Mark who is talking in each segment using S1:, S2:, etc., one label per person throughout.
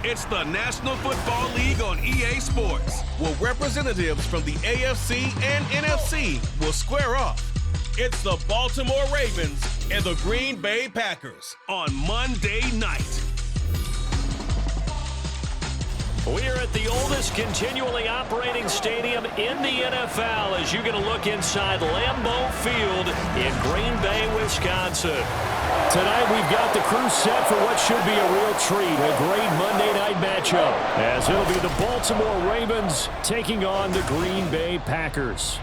S1: It's the National Football League on EA Sports, where representatives from the AFC and NFC will square off. It's the Baltimore Ravens and the Green Bay Packers on Monday night.
S2: We are at the oldest continually operating stadium in the NFL as you get a look inside Lambeau Field in Green Bay, Wisconsin. Tonight we've got the crew set for what should be a real treat, a great Monday night matchup, as it'll be the Baltimore Ravens taking on the Green Bay Packers.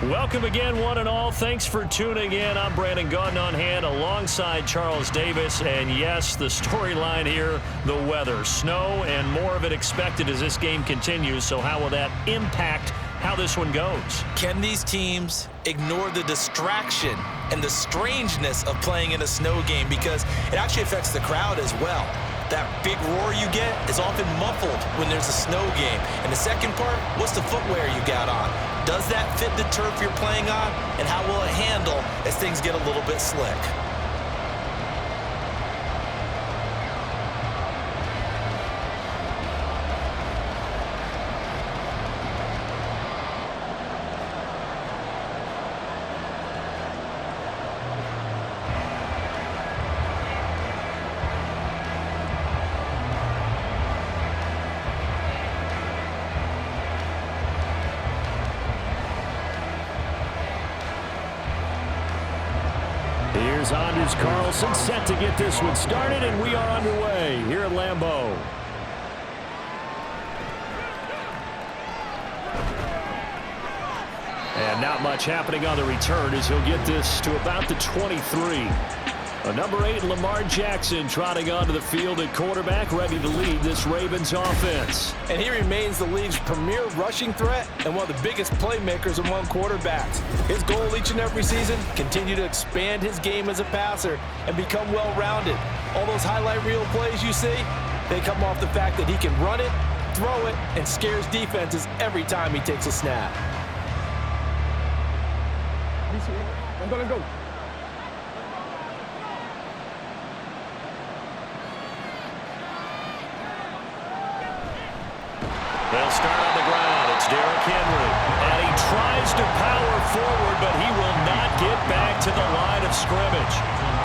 S2: Welcome again, one and all. Thanks for tuning in. I'm Brandon Gaudin on hand alongside Charles Davis. And yes, the storyline here, the weather. Snow and more of it expected as this game continues. So how will that impact how this one goes?
S3: Can these teams ignore the distraction and the strangeness of playing in a snow game? Because it actually affects the crowd as well. That big roar you get is often muffled when there's a snow game. And the second part, what's the footwear you got on? Does that fit the turf you're playing on? And how will it handle as things get a little bit slick?
S2: Here's Anders Carlson set to get this one started, and we are underway here at Lambeau. And not much happening on the return as he'll get this to about the 23. Number 8, Lamar Jackson, trotting onto the field at quarterback, ready to lead this Ravens offense.
S4: And he remains the league's premier rushing threat and one of the biggest playmakers among quarterbacks. His goal each and every season, continue to expand his game as a passer and become well-rounded. All those highlight reel plays you see, they come off the fact that he can run it, throw it, and scares defenses every time he takes a snap.
S5: Let's go.
S2: They'll start on the ground. It's Derrick Henry. And he tries to power forward, but he will not get back to the line of scrimmage.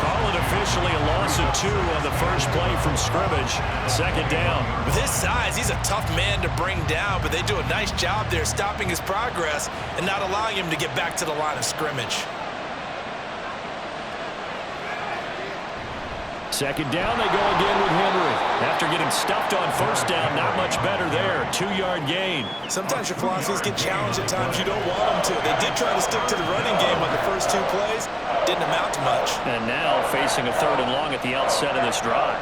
S2: Call it officially a loss of 2 on the first play from scrimmage. Second down.
S3: With his size, he's a tough man to bring down, but they do a nice job there stopping his progress and not allowing him to get back to the line of scrimmage.
S2: Second down, they go again with Henry. After getting stuffed on first down, not much better there. 2-yard gain.
S3: Sometimes your philosophies get challenged at times you don't want them to. They did try to stick to the running game on the first 2 plays. Didn't amount to much.
S2: And now facing a 3rd and long at the outset of this drive.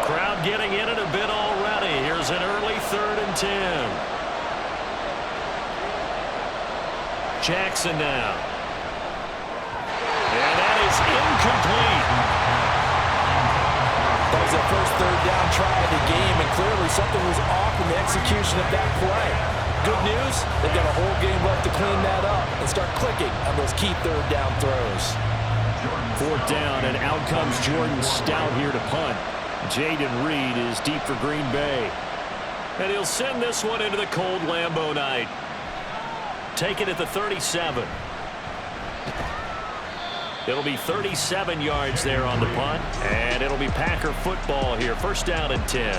S2: Crowd getting in it a bit already. Here's an early 3rd and 10. Jackson now. And that is incomplete.
S4: That was their first 3rd down try of the game, and clearly something was off in the execution of that play. Good news, they've got a whole game left to clean that up and start clicking on those key 3rd down throws.
S2: 4th down, and out comes Jordan Stout here to punt. Jaden Reed is deep for Green Bay. And he'll send this one into the cold Lambeau night. Take it at the 37. It'll be 37 yards there on the punt, and it'll be Packer football here. First down and 10.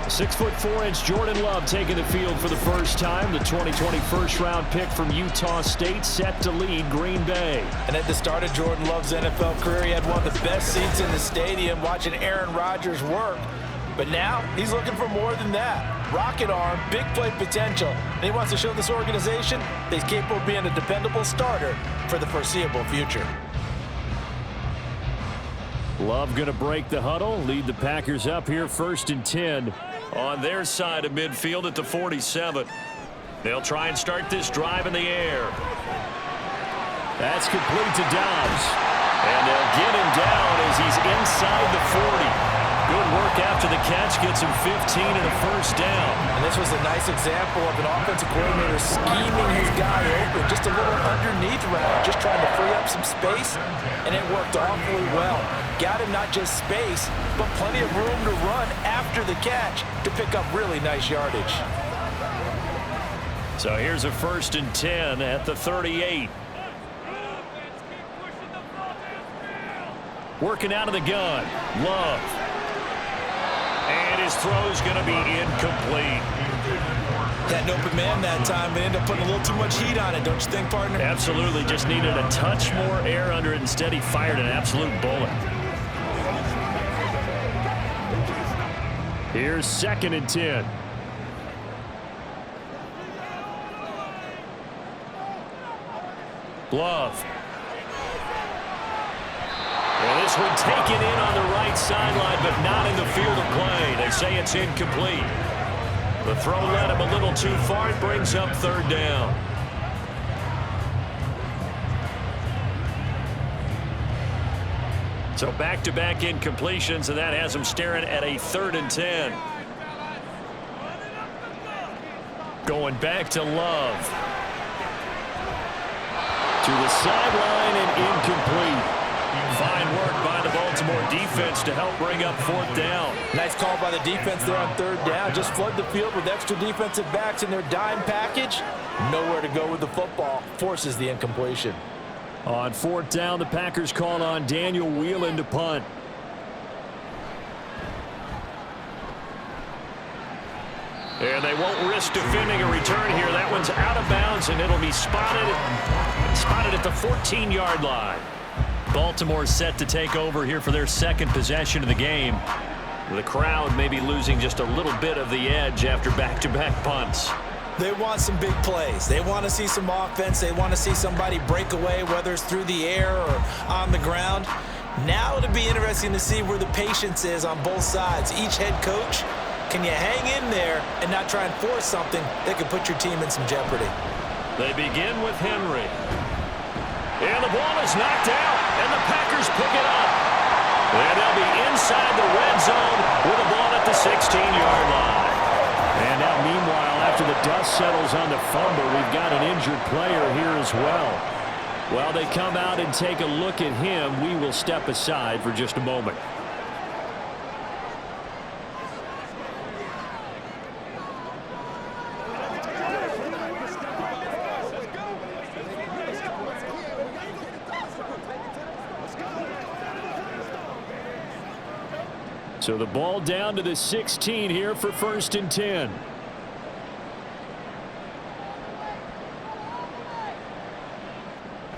S2: 6'4" Jordan Love taking the field for the first time. The 2020 first-round pick from Utah State set to lead Green Bay.
S4: And at the start of Jordan Love's NFL career, he had one of the best seats in the stadium watching Aaron Rodgers work. But now he's looking for more than that. Rocket arm, big play potential. And he wants to show this organization that he's capable of being a dependable starter for the foreseeable future.
S2: Love going to break the huddle, lead the Packers up here 1st and 10 on their side of midfield at the 47. They'll try and start this drive in the air. That's complete to Dobbs. And they'll get him down as he's inside the 40. Good work after the catch. Gets him 15 and a first down.
S4: And this was a nice example of an offensive coordinator scheming his guy open. Just a little underneath route, just trying to free up some space, and it worked awfully well. Got him not just space, but plenty of room to run after the catch to pick up really nice yardage.
S2: So here's a 1st and 10 at the 38. Working out of the gun. Love. And his throw's going to be incomplete.
S3: Got an open man that time, but ended up putting a little too much heat on it, don't you think, partner?
S2: Absolutely. Just needed a touch more air under it. Instead, he fired an absolute bullet. Here's 2nd and 10. Love. And this one taken in on the right sideline, but not in the field of play. They say it's incomplete. The throw led him a little too far. It brings up 3rd down. So back-to-back incompletions, and that has him staring at a 3rd and 10. Going back to Love. To the sideline and incomplete. Fine work by the Baltimore defense to help bring up 4th down.
S4: Nice call by the defense there on 3rd down. Just flood the field with extra defensive backs in their dime package. Nowhere to go with the football. Forces the incompletion.
S2: On 4th down, the Packers call on Daniel Whelan to punt. And they won't risk defending a return here. That one's out of bounds, and it'll be spotted at the 14-yard line. Baltimore set to take over here for their 2nd possession of the game. The crowd may be losing just a little bit of the edge after back-to-back punts.
S3: They want some big plays. They want to see some offense. They want to see somebody break away, whether it's through the air or on the ground. Now it'll be interesting to see where the patience is on both sides. Each head coach, can you hang in there and not try and force something that could put your team in some jeopardy?
S2: They begin with Henry. And the ball is knocked out, and the Packers pick it up. And they'll be inside the red zone with a ball at the 16-yard line. And now, meanwhile, after the dust settles on the fumble, we've got an injured player here as well. While they come out and take a look at him, we will step aside for just a moment. So the ball down to the 16 here for 1st and 10.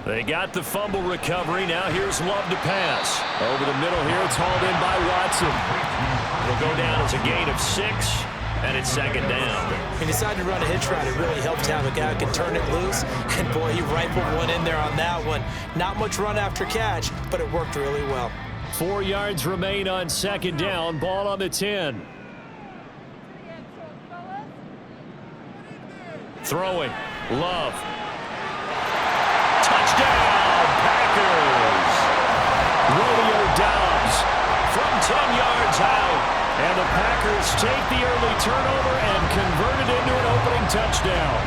S2: They got the fumble recovery. Now here's Love to pass. Over the middle here, it's hauled in by Watson. It'll go down as a gain of 6, and it's 2nd down.
S3: He decided to run a hitch route. It really helped to have a guy who can turn it loose. And, boy, he rifled one in there on that one. Not much run after catch, but it worked really well.
S2: 4 yards remain on 2nd down. Ball on the 10. Throwing. Love. Touchdown, Packers. Romeo Doubs from 10 yards out. And the Packers take the early turnover and convert it into an opening touchdown.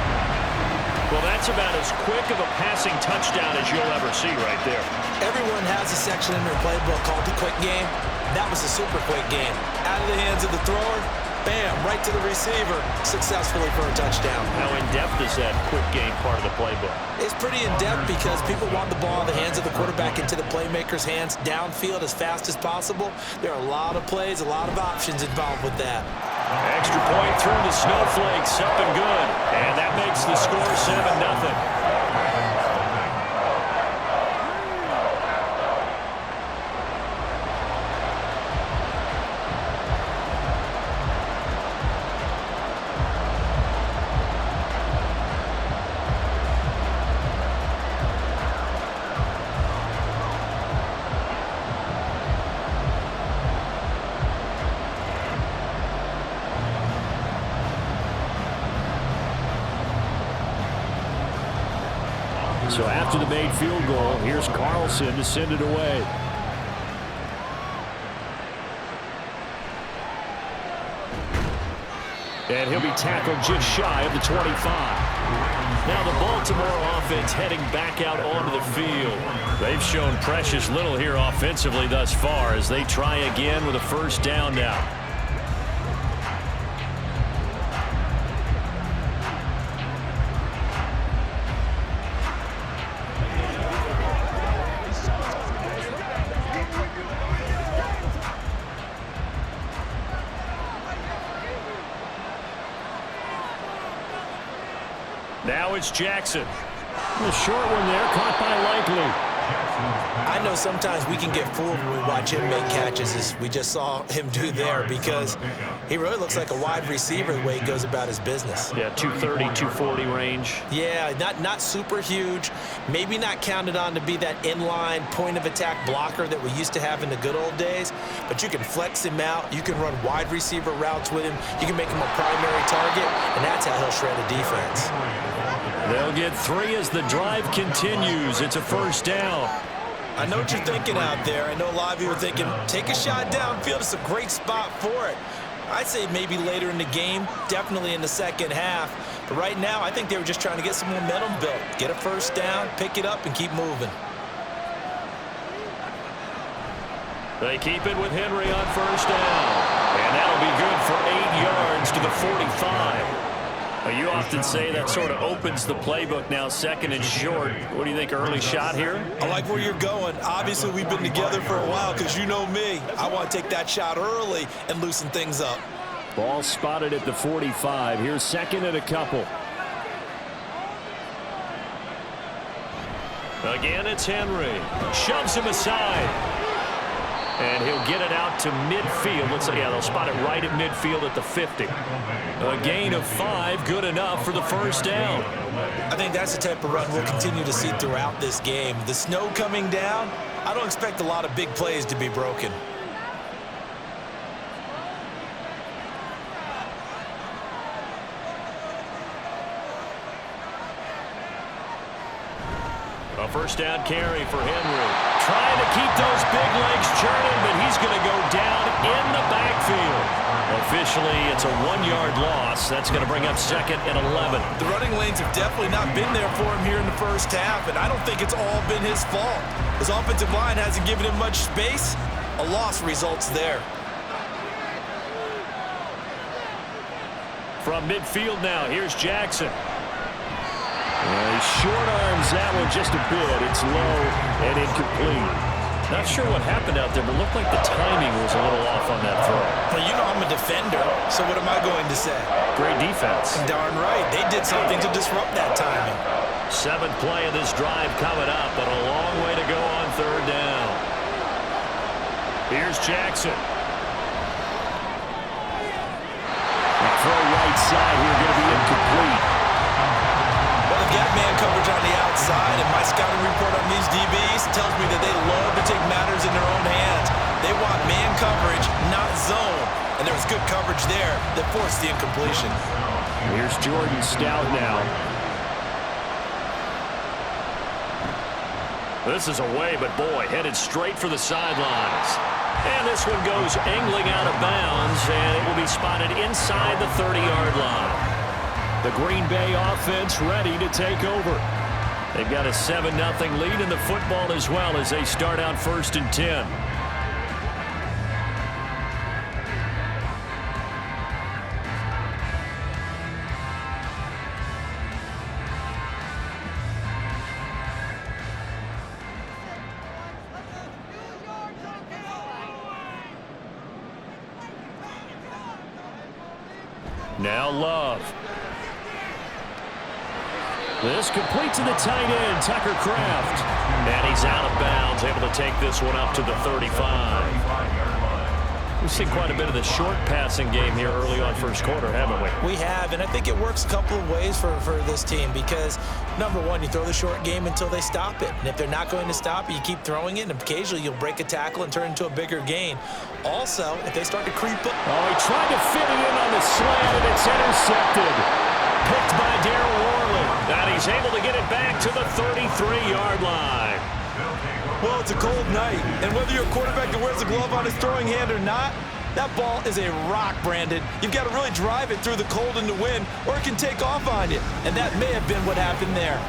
S2: Well, that's about as quick of a passing touchdown as you'll ever see right there.
S3: Everyone has a section in their playbook called the quick game. That was a super quick game. Out of the hands of the thrower, bam, right to the receiver, successfully for a touchdown.
S2: How in-depth is that quick game part of the playbook?
S3: It's pretty in-depth because people want the ball in the hands of the quarterback into the playmaker's hands downfield as fast as possible. There are a lot of plays, a lot of options involved with that.
S2: Extra point through the snowflakes, up and good. And that makes the score 7-0. So after the made field goal, here's Carlson to send it away. And he'll be tackled just shy of the 25. Now the Baltimore offense heading back out onto the field. They've shown precious little here offensively thus far as they try again with a first down now. Now it's Jackson. The short one there, caught by Likely.
S3: I know sometimes we can get fooled when we watch him make catches, as we just saw him do there, because he really looks like a wide receiver the way he goes about his business.
S2: Yeah, 230, 240 range.
S3: Yeah, not super huge. Maybe not counted on to be that inline point-of-attack blocker that we used to have in the good old days, but you can flex him out. You can run wide receiver routes with him. You can make him a primary target, and that's how he'll shred a defense.
S2: They'll get 3 as the drive continues. It's a first down.
S3: I know what you're thinking out there. I know a lot of you are thinking, take a shot downfield. It's a great spot for it. I'd say maybe later in the game, definitely in the second half. But right now, I think they were just trying to get some momentum built. Get a first down, pick it up, and keep moving.
S2: They keep it with Henry on first down. And that'll be good for 8 yards to the 45. You often say that sort of opens the playbook now, second and short. What do you think, early shot here?
S3: I like where you're going. Obviously, we've been together for a while because you know me. I want to take that shot early and loosen things up.
S2: Ball spotted at the 45. Here's second and a couple. Again, it's Henry. Shoves him aside. And he'll get it out to midfield. Looks like, yeah, they'll spot it right at midfield at the 50. A gain of 5, good enough for the first down.
S3: I think that's the type of run we'll continue to see throughout this game. The snow coming down, I don't expect a lot of big plays to be broken.
S2: A first down carry for Henry. Trying to keep those big legs churning, but he's going to go down in the backfield. Officially, it's a 1-yard loss. That's going to bring up second and 11.
S3: The running lanes have definitely not been there for him here in the first half, and I don't think it's all been his fault. His offensive line hasn't given him much space. A loss results there.
S2: From midfield now, here's Jackson. He short arms that one just a bit. It's low and incomplete. Not sure what happened out there, but looked like the timing was a little off on that throw.
S3: Well, you know I'm a defender, so what am I going to say?
S2: Great defense.
S3: Darn right. They did something to disrupt that timing.
S2: 7th play of this drive coming up, but a long way to go on third down. Here's Jackson. The throw right side here going to be incomplete.
S3: Got man coverage on the outside, and my scouting report on these DBs tells me that they love to take matters in their own hands. They want man coverage, not zone. And there was good coverage there that forced the incompletion.
S2: Here's Jordan Stout now. This is away, but boy, headed straight for the sidelines. And this one goes angling out of bounds, and it will be spotted inside the 30-yard line. The Green Bay offense ready to take over. They've got a 7-0 lead in the football as well as they start out 1st and 10. Now Love. This complete to the tight end, Tucker Kraft. And he's out of bounds, able to take this one up to the 35. We've seen quite a bit of the short passing game here early on first quarter, haven't we?
S3: We have, and I think it works a couple of ways for this team because, number one, you throw the short game until they stop it. And if they're not going to stop it, you keep throwing it, and occasionally you'll break a tackle and turn into a bigger gain. Also, if they start to creep up.
S2: Oh, he tried to fit it in on the slant, and it's intercepted. Picked by Darryl Worley. And he's able to get it back to the 33-yard line.
S3: Well, it's a cold night, and whether you're a quarterback that wears a glove on his throwing hand or not,
S4: That ball is a rock, Brandon. You've got to really drive it through the cold and the wind, or it can take off on you. And that may have been what happened there.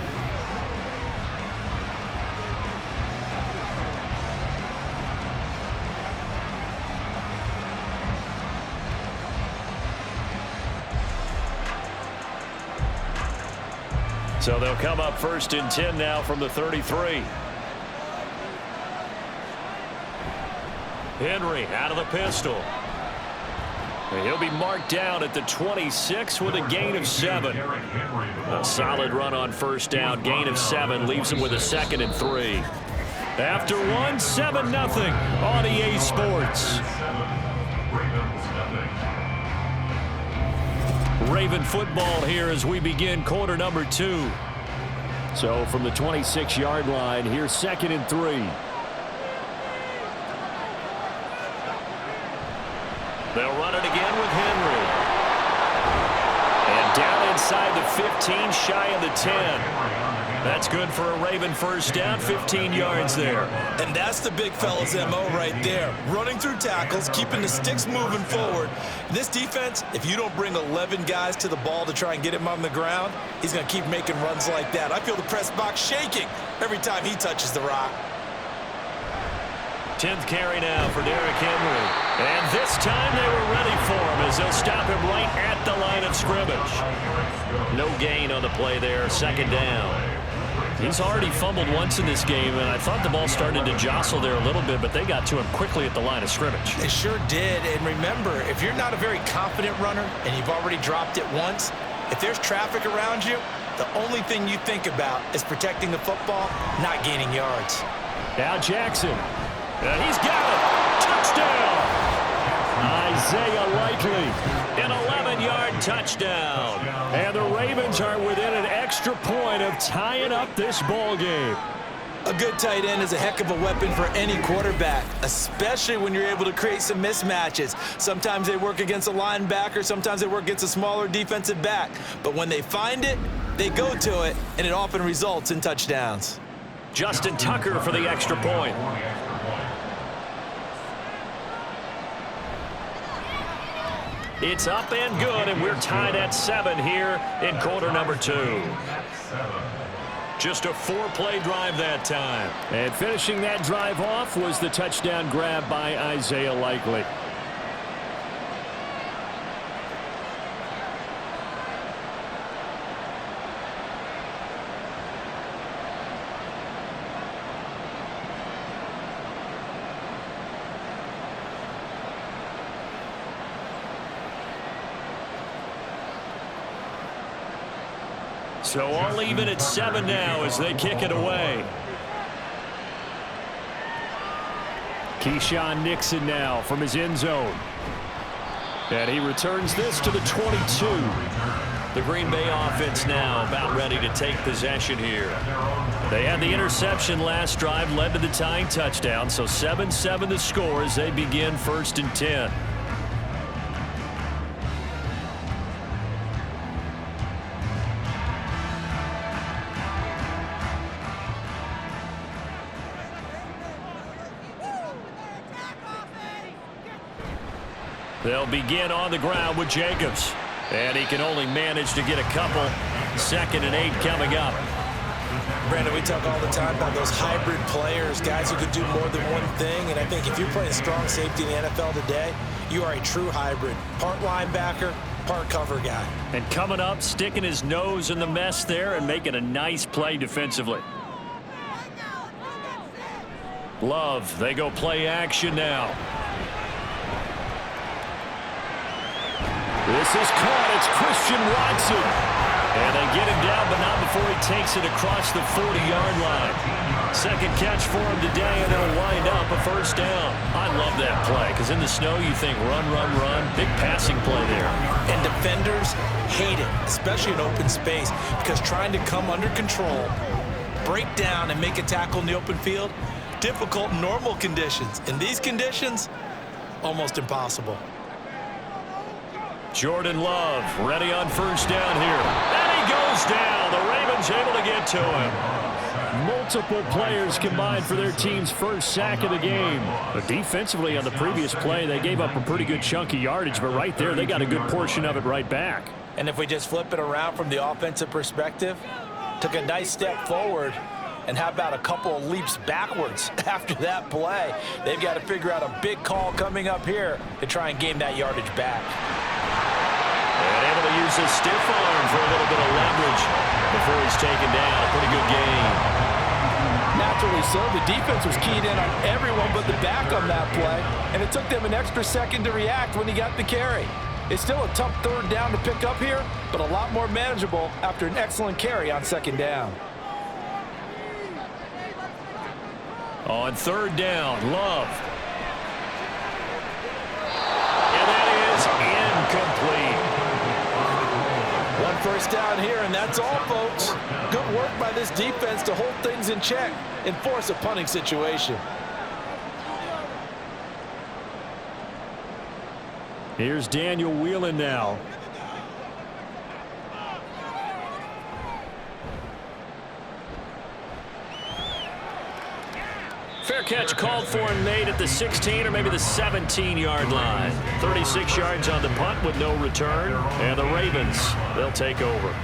S2: So they'll come up 1st and 10 now from the 33. Henry out of the pistol. And he'll be marked down at the 26 with a gain of 7. A solid run on 1st down. Gain of 7 leaves him with a 2nd and 3. After 1, 7-0 on EA Sports. Raven football here as we begin quarter number 2. So from the 26-yard line, here's 2nd and 3. They'll run it again with Henry. And down inside the 15, shy of the 10. That's good for a Raven 1st down, 15 yards there.
S3: And that's the big fella's MO right there. Running through tackles, keeping the sticks moving forward. This defense, if you don't bring 11 guys to the ball to try and get him on the ground, he's going to keep making runs like that. I feel the press box shaking every time he touches the rock.
S2: 10th carry now for Derrick Henry. And this time they were ready for him as they'll stop him right at the line of scrimmage. No gain on the play there, 2nd down. He's already fumbled once in this game, and I thought the ball started to jostle there a little bit, but they got to him quickly at the line of scrimmage.
S3: They sure did, and remember, if you're not a very confident runner and you've already dropped it once, if there's traffic around you, the only thing you think about is protecting the football, not gaining yards.
S2: Now Jackson. And he's got it. Touchdown. Isaiah Likely. An 11-yard touchdown. And the Ravens are within an extra point of tying up this ball game.
S3: A good tight end is a heck of a weapon for any quarterback, especially when you're able to create some mismatches. Sometimes they work against a linebacker, sometimes they work against a smaller defensive back. But when they find it, they go to it, and it often results in touchdowns.
S2: Justin Tucker for the extra point. It's up and good, and we're tied at 7 here in quarter number 2. Just a 4-play drive that time. And finishing that drive off was the touchdown grab by Isaiah Likely. So all even at 7 now as they kick it away. Keyshawn Nixon now from his end zone. And he returns this to the 22. The Green Bay offense now about ready to take possession here. They had the interception last drive, led to the tying touchdown. So 7-7 the score as they begin 1st and 10. They'll begin on the ground with Jacobs. And he can only manage to get a couple. 2nd and 8 coming up.
S3: Brandon, we talk all the time about those hybrid players, guys who could do more than one thing. And I think if you're playing strong safety in the NFL today, you are a true hybrid. Part linebacker, part cover guy. And
S2: coming up, sticking his nose in the mess there and making a nice play defensively. Love, they go play action now. This is caught. It's Christian Watson. And they get him down, but not before he takes it across the 40-yard line. 2nd catch for him today, and it'll wind up a 1st down. I love that play, because in the snow you think run, run, run. Big passing play there.
S3: And defenders hate it, especially in open space, because trying to come under control, break down, and make a tackle in the open field, difficult in normal conditions. In these conditions, almost impossible.
S2: Jordan Love ready on 1st down here. And he goes down. The Ravens Ravens able to get to him.
S6: Multiple players combined for their team's first sack of the game. But defensively on the previous play, they gave up a pretty good chunk of yardage, but right there, they got a good portion of it right back.
S3: And if we just flip it around from the offensive perspective, took a nice step forward, and how about a couple of leaps backwards after that play? They've got to figure out a big call coming up here to try and gain that yardage back.
S2: And able to use his stiff arm for a little bit of leverage before he's taken down. A pretty good game.
S4: Naturally so, the defense was keyed in on everyone but the back on that play, and it took them an extra second to react when he got the carry. It's still a tough third down to pick up here, but a lot more manageable after an excellent carry on second down.
S2: On third down, Love. And that is incomplete.
S4: One first down here, and that's all, folks. Good work by this defense to hold things in check and force a punting situation.
S6: Here's Daniel Whelan now.
S2: Fair catch called for and made at the 16 or maybe the 17-yard line. 36 yards on the punt with no return. And the Ravens, they'll take over.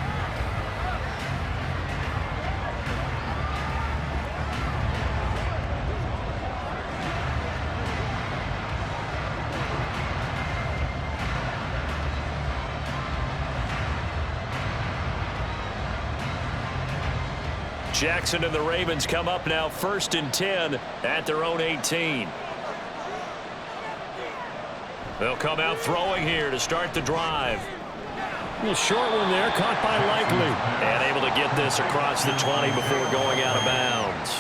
S2: Jackson and the Ravens come up now 1st and 10 at their own 18. They'll come out throwing here to start the drive.
S6: A short one there, caught by Likely.
S2: And able to get this across the 20 before going out of bounds.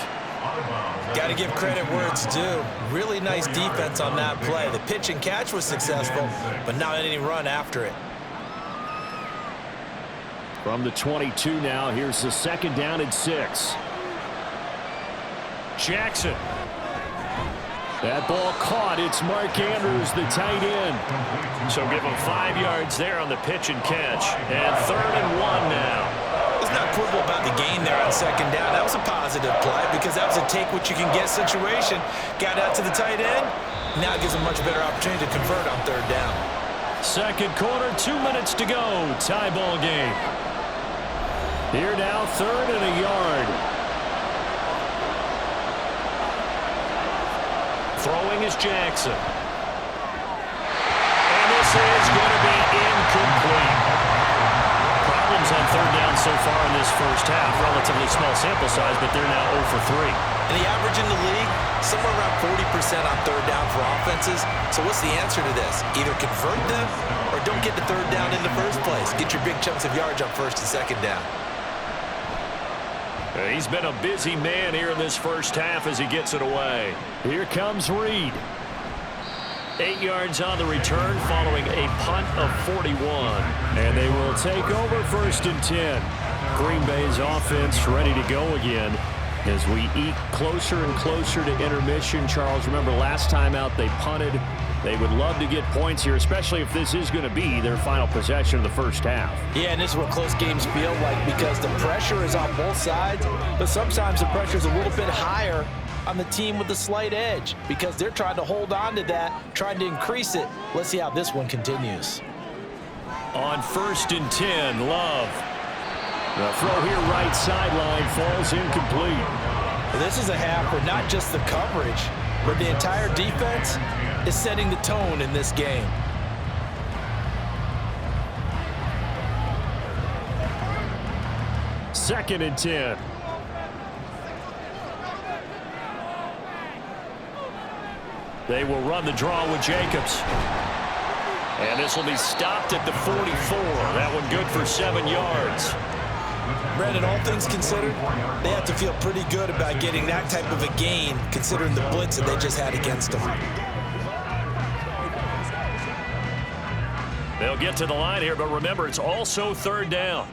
S3: Got to give credit where it's due. Really nice defense on that play. The pitch and catch was successful, but not any run after it.
S6: From the 22 now, here's the 2nd down and 6.
S2: Jackson.
S6: That ball caught. It's Mark Andrews, the tight end.
S2: So give him 5 yards there on the pitch and catch. And 3rd and 1 now.
S3: Let's not quibble about the gain there on 2nd down. That was a positive play because that was a take-what-you-can-get situation. Got out to the tight end. Now it gives him a much better opportunity to convert on 3rd down.
S6: Second quarter, 2 minutes to go. Tie ball game. Here now, 3rd and a yard.
S2: Throwing is Jackson. And this is going to be incomplete. Problems on 3rd down so far in this first half. Relatively small sample size, but they're now 0 for 3.
S3: And the average in the league, somewhere around 40% on 3rd down for offenses. So what's the answer to this? Either convert them or don't get the 3rd down in the first place. Get your big chunks of yards on 1st and 2nd down.
S2: He's been a busy man here in this first half as he gets it away.
S6: Here comes Reed.
S2: 8 yards on the return following a punt of 41.
S6: And they will take over 1st and 10. Green Bay's offense ready to go again as we eke closer and closer to intermission. Charles, remember last time out they punted. They would love to get points here, especially if this is going to be their final possession of the first half.
S4: Yeah, and this is what close games feel like because the pressure is on both sides, but sometimes the pressure is a little bit higher on the team with the slight edge because they're trying to hold on to that, trying to increase it. Let's see how this one continues.
S2: On 1st and 10, Love.
S6: The throw here right sideline falls incomplete.
S4: This is a half where not just the coverage, but the entire defense is setting the tone in this game.
S6: Second and 10.
S2: They will run the draw with Jacobs. And this will be stopped at the 44. That one good for 7 yards.
S3: Brandon, all things considered, they have to feel pretty good about getting that type of a gain considering the blitz that they just had against them.
S2: They'll get to the line here, but remember, it's also 3rd down.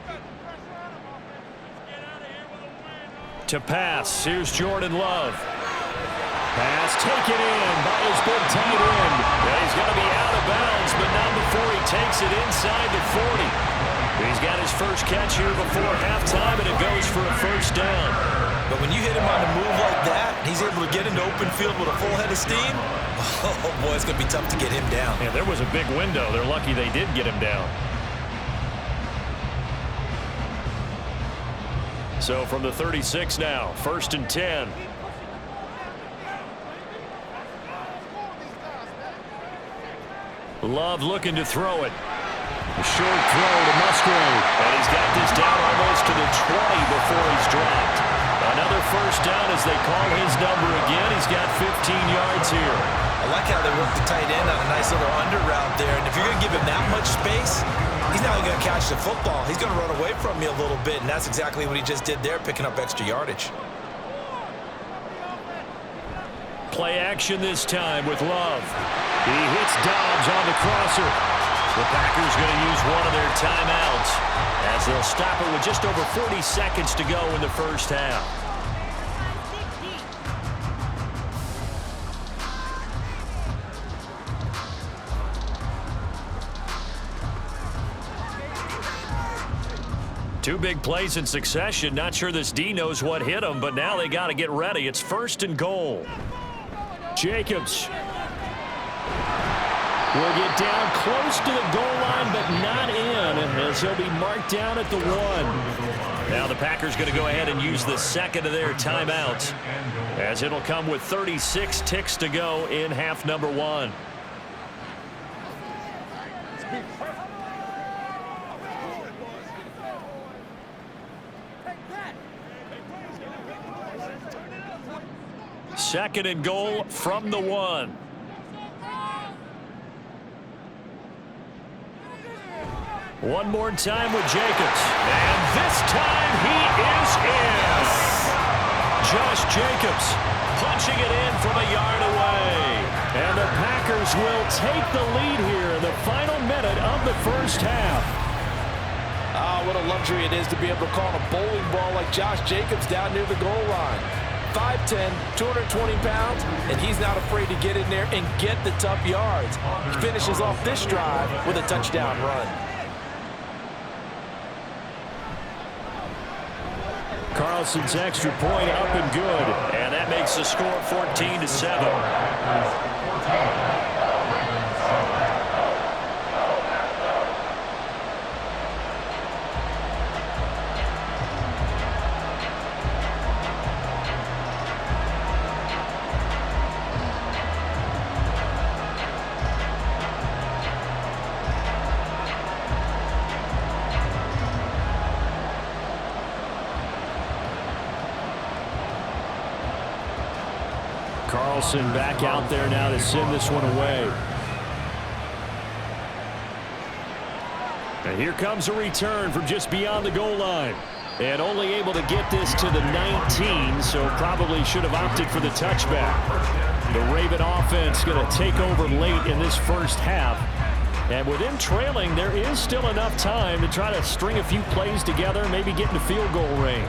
S2: To pass, here's Jordan Love.
S6: Pass taken in by his big tight end.
S2: Yeah, he's going to be out of bounds, but not before he takes it inside the 40. He's got his first catch here before halftime, and it goes for a first down.
S3: But when you hit him on the move like that, he's able to get into open field with a full head of steam, oh boy, it's going to be tough to get him down.
S2: Yeah, there was a big window. They're lucky they did get him down. So from the 36 now, 1st and 10. Love looking to throw it. A short throw to Musgrave. And he's got this down almost to the 20 before he's dropped. Another first down as they call his number again. He's got 15 yards here.
S3: I like how they work the tight end on a nice little under route there. And if you're going to give him that much space, he's not going to catch the football. He's going to run away from you a little bit, and that's exactly what he just did there, picking up extra yardage.
S2: Play action this time with Love. He hits Dobbs on the crosser. The Packers going to use one of their timeouts as they'll stop it with just over 40 seconds to go in the first half. Two big plays in succession. Not sure this D knows what hit him, but now they got to get ready. It's 1st and goal. Jacobs will get down close to the goal line, but not in, as he'll be marked down at the 1. Now the Packers going to go ahead and use the second of their timeouts, as it'll come with 36 ticks to go in half number 1. Second and goal from the 1. One more time with Jacobs. And this time he is in. Josh Jacobs punching it in from a yard away. And the Packers will take the lead here in the final minute of the first half.
S4: Ah, what a luxury it is to be able to call a bowling ball like Josh Jacobs down near the goal line. 5'10", 220 pounds, and he's not afraid to get in there and get the tough yards. He finishes off this drive with a touchdown run.
S2: Carlson's extra point up and good, and that makes the score 14-7. Carlson back out there now to send this one away. And here comes a return from just beyond the goal line. And only able to get this to the 19, so probably should have opted for the touchback. The Raven offense going to take over late in this first half. And with them trailing, there is still enough time to try to string a few plays together, maybe get into field goal range.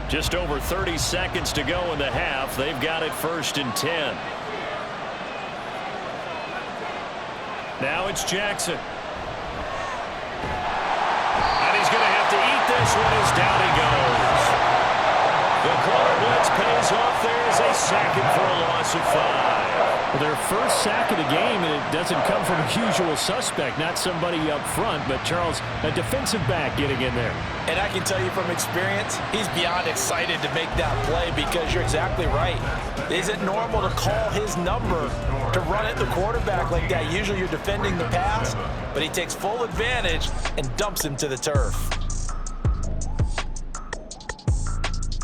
S2: Just over 30 seconds to go in the half. They've got it 1st and 10. Now it's Jackson. And he's going to have to eat this one as down he goes. The corner blitz pays off there as they sack him for a loss of 5. Well, their first sack of the game, and it doesn't come from a usual suspect, not somebody up front, but Charles, a defensive back getting in there.
S3: And I can tell you from experience, he's beyond excited to make that play because you're exactly right. Is it normal to call his number to run at the quarterback like that? Usually you're defending the pass, but he takes full advantage and dumps him to the turf.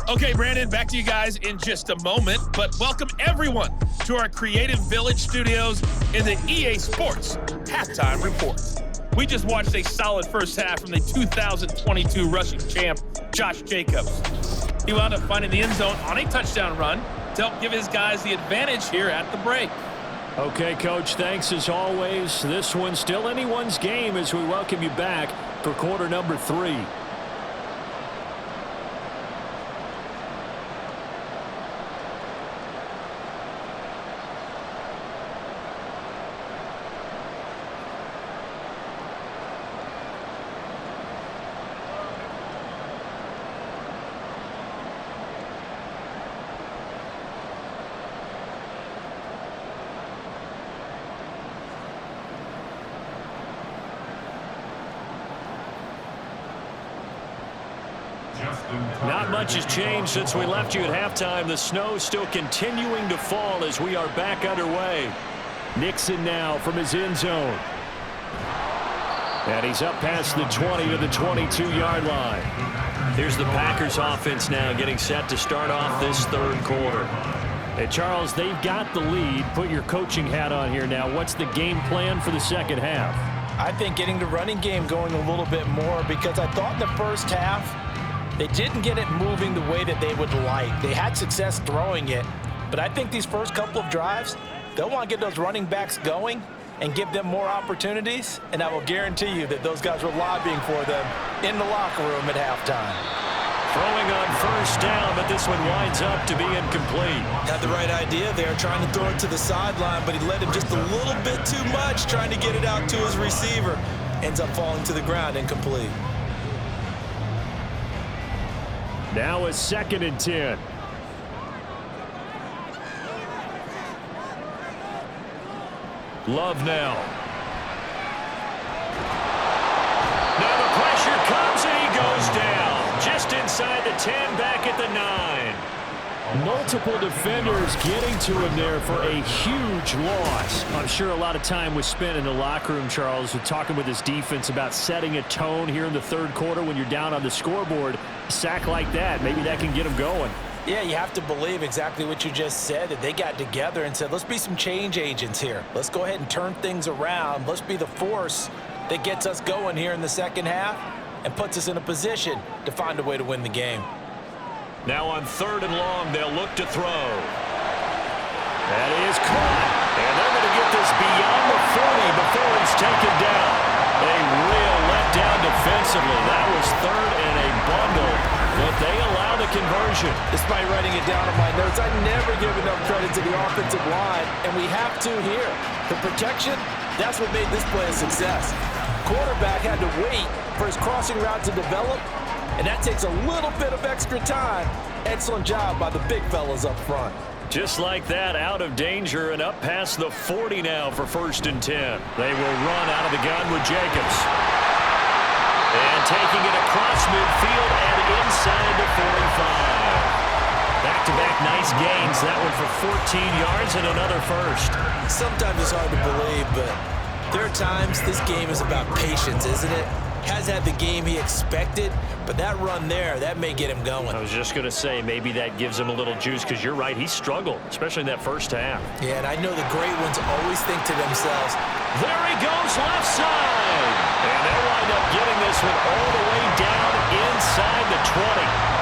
S7: Okay, Brandon, back to you guys in just a moment, but welcome everyone to our Creative Village studios in the EA Sports Halftime Report. We just watched a solid first half from the 2022 rushing champ, Josh Jacobs. He wound up finding the end zone on a touchdown run to help give his guys the advantage here at the break.
S2: Okay, Coach, thanks as always. This one's still anyone's game as we welcome you back for quarter number 3. Not much has changed since we left you at halftime. The snow still continuing to fall as we are back underway.
S6: Nixon now from his end zone. And he's up past the 20 to the 22-yard line.
S2: Here's the Packers offense now getting set to start off this third quarter.
S6: Hey, Charles, they've got the lead. Put your coaching hat on here now. What's the game plan for the second half?
S4: I think getting the running game going a little bit more, because I thought in the first half they didn't get it moving the way that they would like. They had success throwing it, but I think these first couple of drives, they'll want to get those running backs going and give them more opportunities, and I will guarantee you that those guys were lobbying for them in the locker room at halftime.
S2: Throwing on first down, but this one winds up to be incomplete.
S3: Had the right idea there, trying to throw it to the sideline, but he led him just a little bit too much, trying to get it out to his receiver. Ends up falling to the ground, incomplete.
S6: Now a 2nd and 10.
S2: Love now. Now the pressure comes and he goes down. Just inside the 10, back at the 9.
S6: Multiple defenders getting to him there for a huge loss. I'm sure a lot of time was spent in the locker room, Charles, with talking with his defense about setting a tone here in the third quarter when you're down on the scoreboard. A sack like that, maybe that can get him going.
S4: Yeah, you have to believe exactly what you just said, that they got together and said, let's be some change agents here. Let's go ahead and turn things around. Let's be the force that gets us going here in the second half and puts us in a position to find a way to win the game.
S2: Now on 3rd and long, they'll look to throw. That is caught. And they're going to get this beyond the 40 before he's taken down. A real letdown defensively. That was 3rd and a bundle, but they allow the conversion.
S4: Despite writing it down on my notes, I never give enough credit to the offensive line, and we have to here. The protection, that's what made this play a success. Quarterback had to wait for his crossing route to develop, and that takes a little bit of extra time. Excellent job by the big fellas up front.
S2: Just like that, out of danger and up past the 40 now for 1st and 10. They will run out of the gun with Jacobs. And taking it across midfield and inside the 45. Back-to-back nice gains. That one for 14 yards and another first.
S3: Sometimes it's hard to believe, but there are times this game is about patience, isn't it? Has had the game he expected, but that run there, that may get him going.
S2: I was just going to say, maybe that gives him a little juice, because you're right, he struggled, especially in that first half.
S3: Yeah, and I know the great ones always think to themselves,
S2: there he goes left side. And they'll wind up getting this one all the way down inside the 20.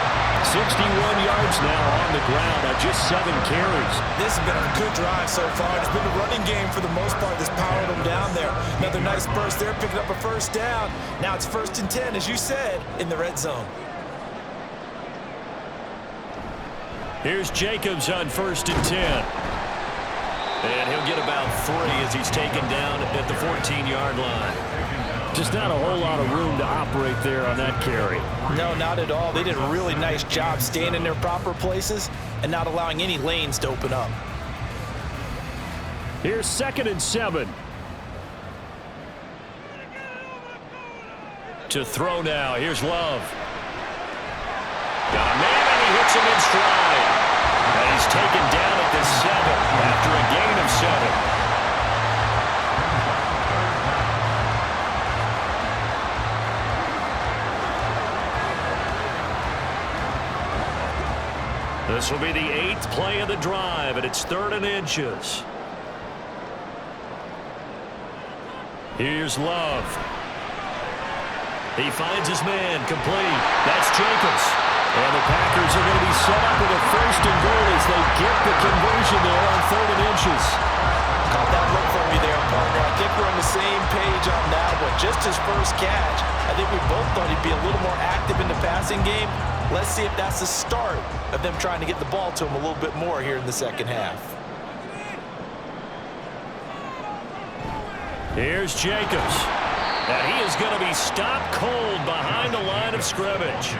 S6: 61 yards now on the ground on just 7 carries.
S3: This has been a good drive so far. It's been the running game for the most part that's powered them down there. Another nice burst there, picking up a first down. Now it's 1st and 10, as you said, in the red zone.
S2: Here's Jacobs on 1st and 10. And he'll get about 3 as he's taken down at the 14-yard line.
S6: Just not a whole lot of room to operate there on that carry.
S4: No, not at all. They did a really nice job staying in their proper places and not allowing any lanes to open up.
S6: Here's 2nd and 7.
S2: To throw now. Here's Love. Got a man, and he hits him in stride. And he's taken down at the 7 after a gain of 7. This will be the 8th play of the drive, and it's 3rd and inches. Here's Love. He finds his man, complete. That's Jacobs. And the Packers are going to be set up with a 1st and goal as they get the conversion there on 3rd and inches.
S4: Caught that look from you there, partner. I think we're on the same page on that one. Just his first catch. I think we both thought he'd be a little more active in the passing game. Let's see if that's the start of them trying to get the ball to him a little bit more here in the second half.
S2: Here's Jacobs. And he is going to be stopped cold behind the line of scrimmage.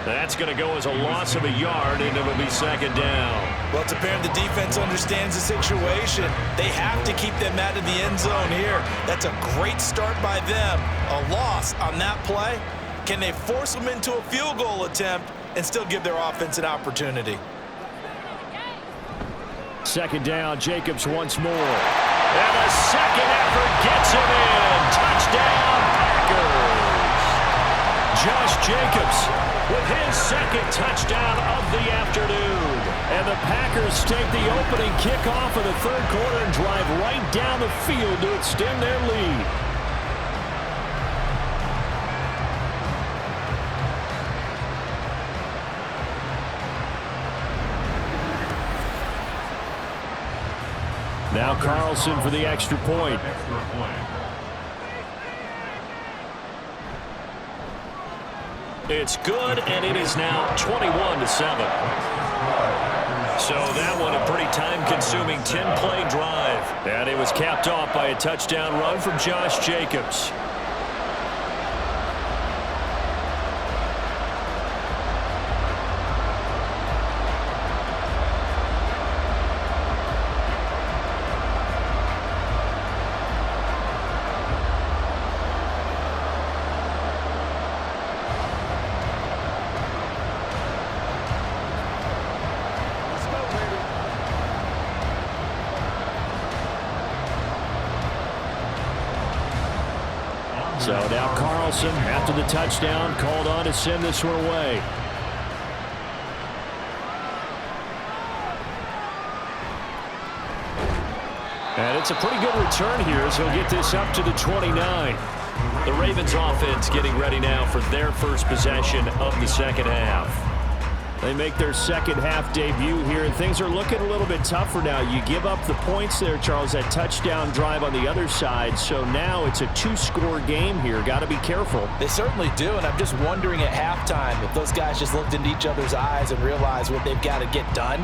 S2: That's going to go as a loss of a yard, and it will be 2nd down.
S3: Well, it's apparent the defense understands the situation. They have to keep them out of the end zone here. That's a great start by them. A loss on that play. Can they force them into a field goal attempt? and still give their offense an opportunity.
S6: Second down, Jacobs once more. And a second effort gets him in. Touchdown, Packers. Josh Jacobs with his second touchdown of the afternoon. And the Packers take the opening kickoff of the third quarter and drive right down the field to extend their lead. Now Carlson for the extra point.
S2: It's good, and it is now 21-7. So that one a pretty time-consuming 10-play drive.
S6: And it was capped off by a touchdown run from Josh Jacobs. So now Carlson, after the touchdown, called on to send this one away. And it's a pretty good return here as he'll get this up to the 29.
S2: The Ravens offense getting ready now for their first possession of the second half.
S6: They make their second half debut here, and things are looking a little bit tougher now. You give up the points there, Charles, that touchdown drive on the other side. So now it's a two-score game here. Got to be careful.
S4: They certainly do, and I'm just wondering at halftime if those guys just looked into each other's eyes and realized what they've got to get done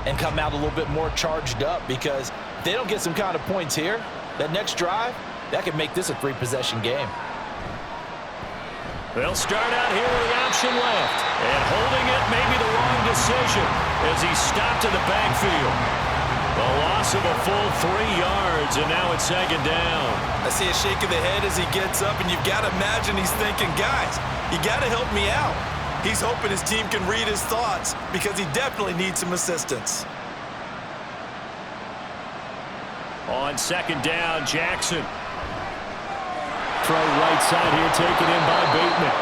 S4: and come out a little bit more charged up, because if they don't get some kind of points here, that next drive, that could make this a three-possession game.
S2: They'll start out here with the option left. And holding it may be the wrong decision as he stopped in the backfield. A loss of a full 3 yards, and now it's second down.
S3: I see a shake of the head as he gets up, and you've got to imagine he's thinking, guys, you got to help me out. He's hoping his team can read his thoughts because he definitely needs some assistance.
S2: On second down, Jackson.
S6: Throw right side here, taken in by Bateman.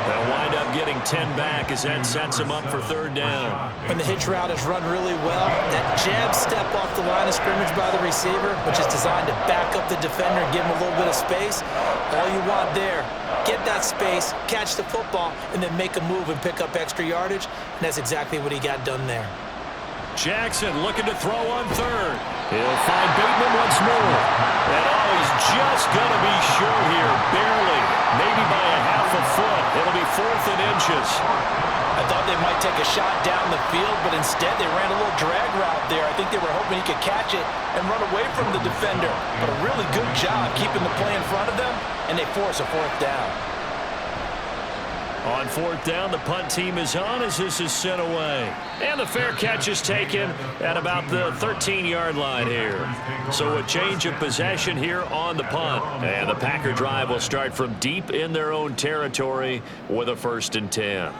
S2: They'll wind up getting 10 back as that sets him up for third down.
S4: When the hitch route is run really well, that jab step off the line of scrimmage by the receiver, which is designed to back up the defender and give him a little bit of space, all you want there, get that space, catch the football, and then make a move and pick up extra yardage, and that's exactly what he got done there.
S2: Jackson looking to throw on third.
S6: He'll find Bateman once more.
S2: And he's just going to be short here, barely, maybe by a half a foot. It'll be 4th and inches.
S4: I thought they might take a shot down the field, but instead they ran a little drag route there. I think they were hoping he could catch it and run away from the defender. But a really good job keeping the play in front of them, and they force a 4th down.
S2: On 4th down, the punt team is on as this is sent away. And the fair catch is taken at about the 13-yard line here. So a change of possession here on the punt. And the Packer drive will start from deep in their own territory with a 1st and 10.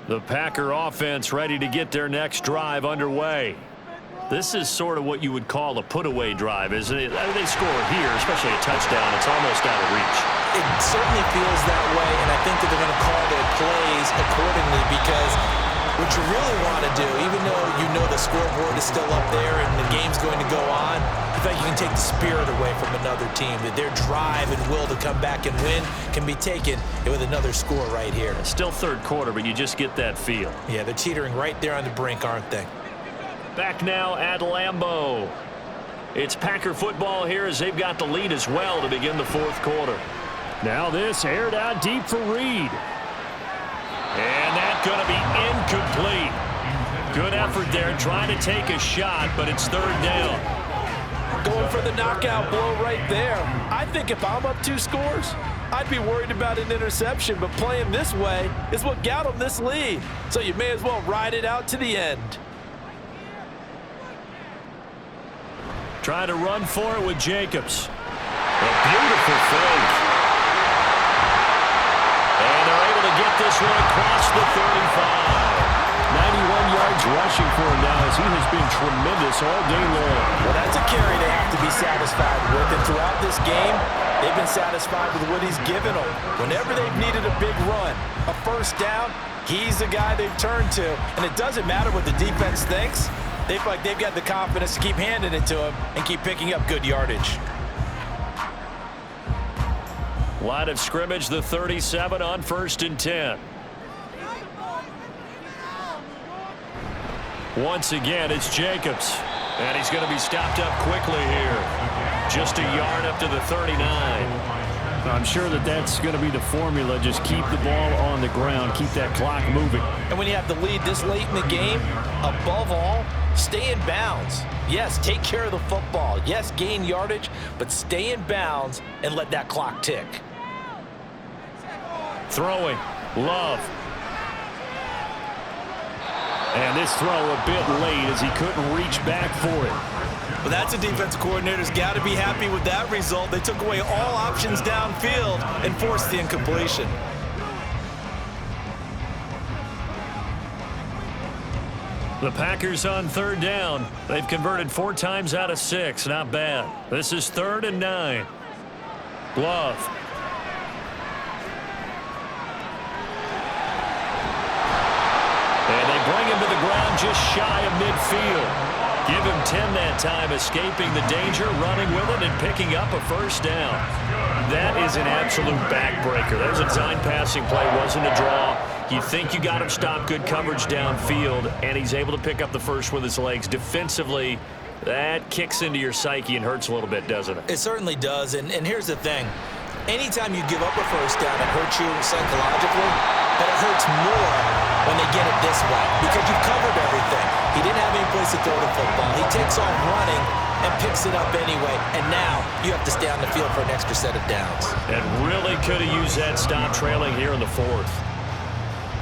S2: The Packer offense ready to get their next drive underway. This is sort of what you would call a put-away drive, isn't it? I mean, they score here, especially a touchdown. It's almost out of reach.
S4: It certainly feels that way, and I think that they're going to call their plays accordingly, because what you really want to do, even though you know the scoreboard is still up there and the game's going to go on, I think you can take the spirit away from another team, that their drive and will to come back and win can be taken with another score right here.
S2: Still third quarter, but you just get that feel.
S4: Yeah, they're teetering right there on the brink, aren't they?
S2: Back now at Lambeau. It's Packer football here as they've got the lead as well to begin the 4th quarter.
S6: Now this aired out deep for Reed.
S2: And that's going to be incomplete. Good effort there trying to take a shot, but it's 3rd down.
S4: Going for the knockout blow right there. I think if I'm up 2 scores, I'd be worried about an interception, but playing this way is what got them this lead. So you may as well ride it out to the end.
S2: Trying to run for it with Jacobs. A beautiful fake. And they're able to get this one across the 35. 91 yards rushing for him now as he has been tremendous all day long.
S4: Well, that's a carry they have to be satisfied with. And throughout this game, they've been satisfied with what he's given them. Whenever they've needed a big run, a first down, he's the guy they've turned to. And it doesn't matter what the defense thinks. They feel like they've got the confidence to keep handing it to him and keep picking up good yardage.
S2: Line of scrimmage, the 37 on 1st and 10. Once again, it's Jacobs. And he's going to be stopped up quickly here. Just a yard up to the 39.
S6: I'm sure that that's going to be the formula. Just keep the ball on the ground. Keep that clock moving.
S4: And when you have the lead this late in the game, above all, stay in bounds. Yes, take care of the football. Yes, gain yardage, but stay in bounds and let that clock tick.
S2: Throwing. Love. And this throw a bit late as he couldn't reach back for it.
S3: Well, that's a defensive coordinator's got to be happy with that result. They took away all options downfield and forced the incompletion.
S2: The Packers on 3rd down. They've converted 4 times out of 6. Not bad. This is 3rd and 9. Love. And they bring him to the ground just shy of midfield. Give him 10 that time, escaping the danger, running with it, and picking up a first down. That is an absolute backbreaker. That was a design passing play, wasn't a draw. You think you got him stopped, good coverage downfield, and he's able to pick up the first with his legs. Defensively, that kicks into your psyche and hurts a little bit, doesn't it?
S3: It certainly does, and here's the thing. Anytime you give up a first down, it hurts you psychologically, but it hurts more when they get it this way because you've covered everything. He didn't have any place to throw the football. He takes off running and picks it up anyway, and now you have to stay on the field for an extra set of downs.
S2: And really could have used that stop trailing here in the 4th.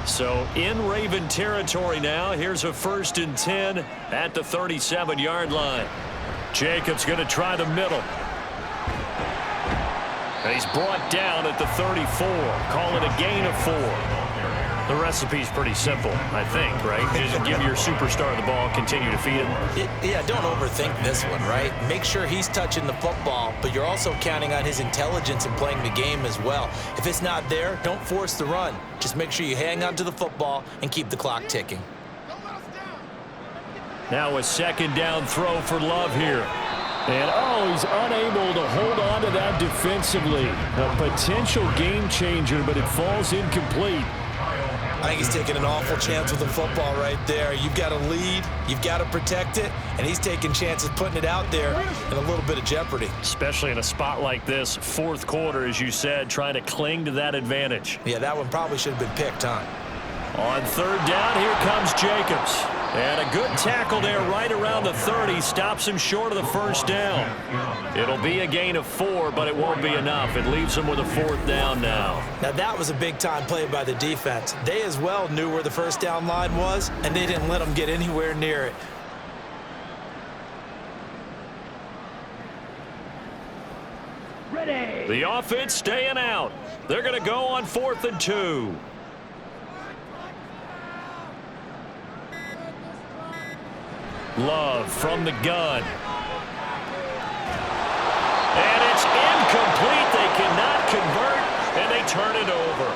S2: So in Raven territory now, here's a 1st and 10 at the 37-yard line. Jacobs going to try the middle. And he's brought down at the 34. Call it a gain of 4. The recipe's pretty simple, I think, right? Just give your superstar the ball, continue to feed him.
S3: Yeah, don't overthink this one, right? Make sure he's touching the football, but you're also counting on his intelligence in playing the game as well. If it's not there, don't force the run. Just make sure you hang on to the football and keep the clock ticking.
S2: Now a 2nd down throw for Love here.
S6: And, he's unable to hold on to that defensively. A potential game changer, but it falls incomplete.
S3: I think he's taking an awful chance with the football right there. You've got to lead, you've got to protect it, and he's taking chances putting it out there in a little bit of jeopardy.
S2: Especially in a spot like this, 4th quarter, as you said, trying to cling to that advantage.
S3: Yeah, that one probably should have been picked, huh?
S2: On 3rd down, here comes Jacobs. And a good tackle there right around the 30. Stops him short of the first down. It'll be a gain of 4, but it won't be enough. It leaves him with a 4th down now.
S3: Now, that was a big-time play by the defense. They as well knew where the first down line was, and they didn't let him get anywhere near it.
S5: Ready.
S2: The offense staying out. They're going to go on 4th and 2. Love from the gun. And it's incomplete. They cannot convert, and they turn it over.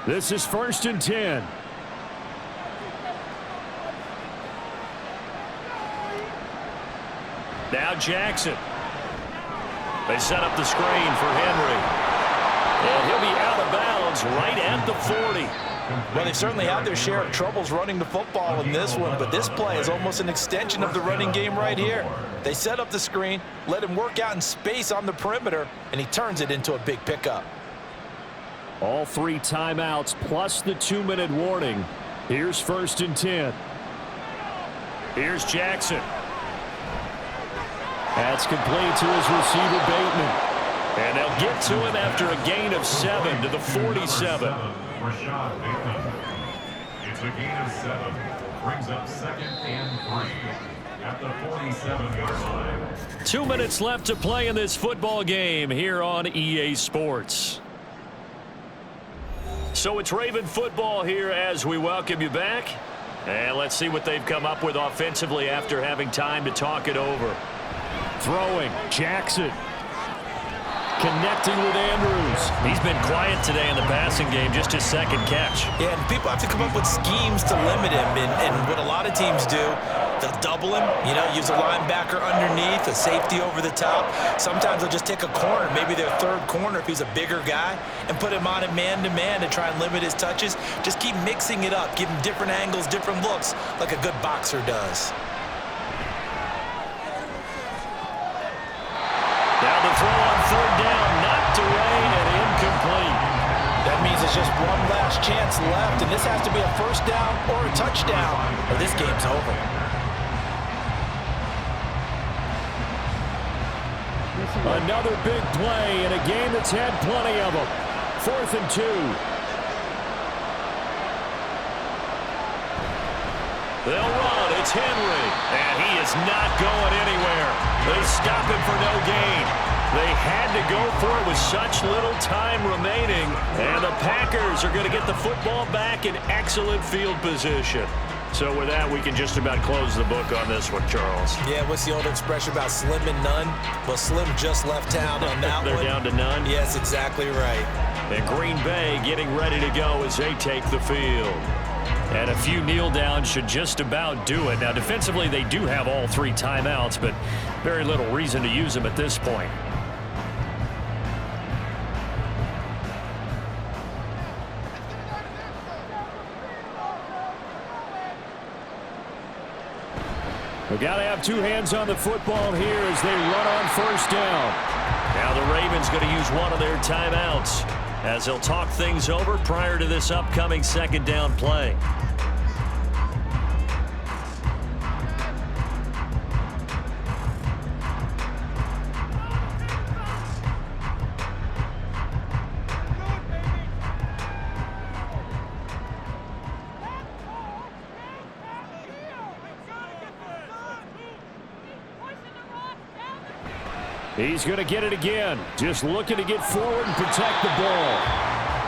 S6: This is 1st and 10.
S2: Now Jackson. They set up the screen for Henry. And he'll be out of bounds right at the 40.
S4: Well, they've certainly had their share of troubles running the football in this one, but this play is almost an extension of the running game right here. They set up the screen, let him work out in space on the perimeter, and he turns it into a big pickup.
S6: All 3 timeouts plus the 2-minute warning. Here's 1st and 10.
S2: Here's Jackson.
S6: That's complete to his receiver, Bateman.
S2: And they'll get to him after a gain of 7 to the 47.
S8: Rashad Bateman. It's a gain of 7. Brings up 2nd and 3 at the 47-yard line.
S2: 2 minutes left to play in this football game here on EA Sports. So it's Raven football here as we welcome you back. And let's see what they've come up with offensively after having time to talk it over.
S6: Throwing, Jackson. Connecting with Andrews.
S2: He's been quiet today in the passing game, just his 2nd catch.
S3: Yeah, and people have to come up with schemes to limit him. And what a lot of teams do, they'll double him, use a linebacker underneath, a safety over the top. Sometimes they'll just take a corner, maybe their 3rd corner if he's a bigger guy, and put him on a man-to-man to try and limit his touches. Just keep mixing it up, give him different angles, different looks, like a good boxer does.
S2: Now the throw on 3rd down, knocked away and incomplete.
S4: That means it's just one last chance left, and this has to be a 1st down or a touchdown, or this game's over.
S6: Another big play in a game that's had plenty of them. 4th and 2.
S2: They'll run. It's Henry. And he is not going anywhere. They stop him for no gain. They had to go for it with such little time remaining. And the Packers are going to get the football back in excellent field position. So with that, we can just about close the book on this one, Charles.
S3: Yeah, what's the old expression about slim and none? Well, Slim just left town on that
S2: They're
S3: one.
S2: down to none?
S3: Yes, exactly right.
S2: And Green Bay getting ready to go as they take the field. And a few kneel downs should just about do it. Now, defensively, they do have all 3 timeouts, but very little reason to use them at this point.
S6: We've got to have 2 hands on the football here as they run on 1st down.
S2: Now the Ravens going to use one of their timeouts as they'll talk things over prior to this upcoming 2nd down play.
S6: He's going to get it again. Just looking to get forward and protect the ball.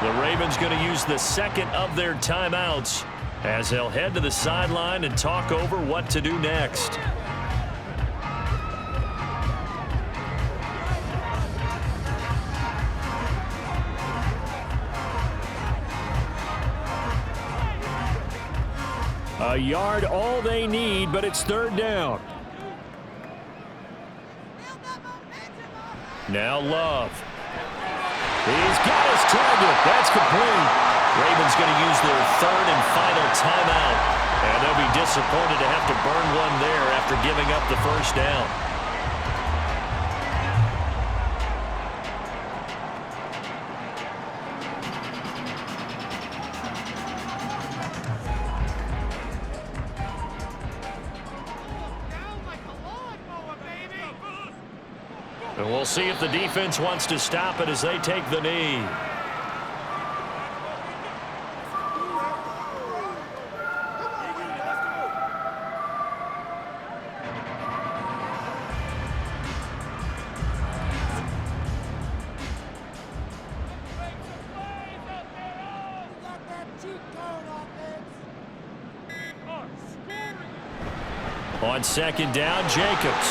S2: The Ravens going to use the 2nd of their timeouts as they'll head to the sideline and talk over what to do next.
S6: A yard all they need, but it's 3rd down.
S2: Now Love.
S6: He's got his target. That's complete.
S2: Ravens going to use their 3rd and final timeout. And they'll be disappointed to have to burn one there after giving up the 1st down. And we'll see if the defense wants to stop it as they take the knee. On 2nd down, Jacobs.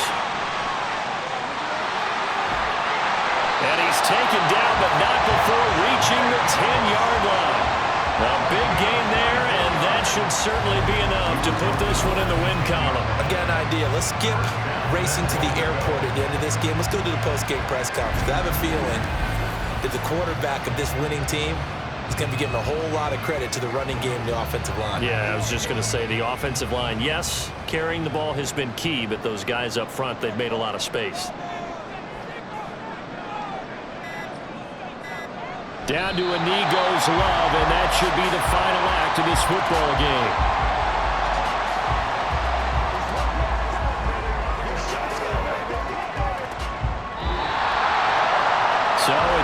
S2: And he's taken down, but not before reaching the 10-yard line. A big gain there, and that should certainly be enough to put this one in the win column.
S3: I've got an idea. Let's skip racing to the airport at the end of this game. Let's go to the post-game press conference. I have a feeling that the quarterback of this winning team is going to be giving a whole lot of credit to the running game and the offensive line.
S2: Yeah, I was just going to say the offensive line, yes, carrying the ball has been key, but those guys up front, they've made a lot of space.
S6: Down to a knee goes Love, and that should be the final act of this football game.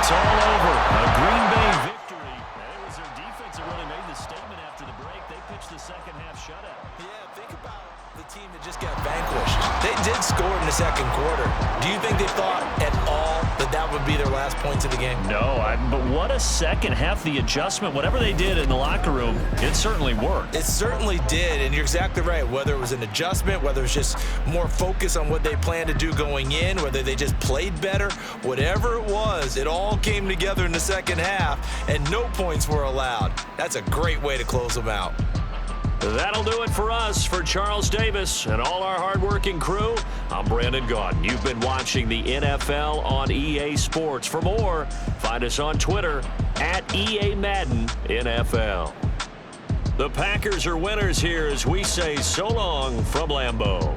S2: it's all over. A Green Bay victory. And it was their defense that really made the statement after the break. They pitched the second half shutout.
S3: Yeah, think about the team that just got vanquished. They did score in the second quarter. Do you think they thought at all that that would be their last points of the game?
S2: No, but what a second half. The adjustment, whatever they did in the locker room, it certainly worked.
S3: It certainly did, and you're exactly right. Whether it was an adjustment, whether it was just more focus on what they planned to do going in, whether they just played better, whatever it was, it all came together in the second half, and no points were allowed. That's a great way to close them out.
S2: That'll do it for us. For Charles Davis and all our hardworking crew, I'm Brandon Gaudin. You've been watching the NFL on EA Sports. For more, find us on Twitter at EA Madden NFL. The Packers are winners here as we say so long from Lambeau.